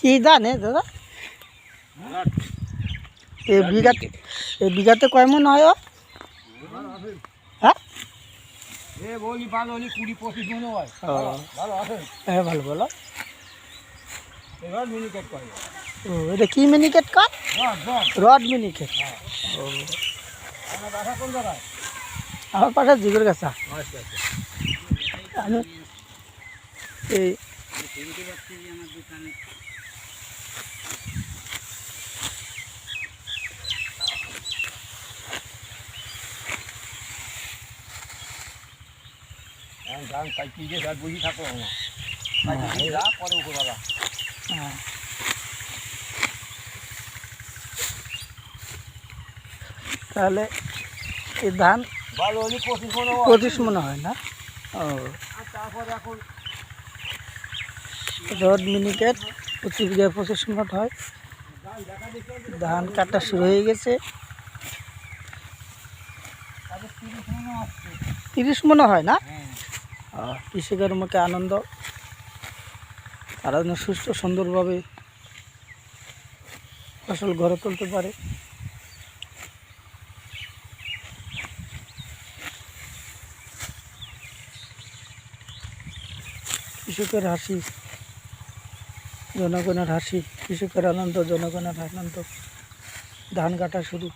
কি জানে দাদা এই বিঘাতে কয় মন হয় ও? হ্যাঁ হ্যাঁ ভালো বলো। ও এটা কি মিনিকেট কাঠ? রড মিনিকেট। ও আমার পাশে জিগর গাছা। আমি এই তাহলে এই ধান 25 মনে হয় না? ও রড মিনিকেট 25 বিঘায় 25 মন হয়। ধান কাটা শুরু হয়ে গেছে। 30 মনে হয় না? কৃষকের মুখে আনন্দ, তারা যেন সুস্থ সুন্দরভাবে ফসল ঘরে তুলতে পারে। কৃষকের হাসি জনগণের হাসি, কৃষকের আনন্দ জনগণের আনন্দ। ধান কাটা শুরু।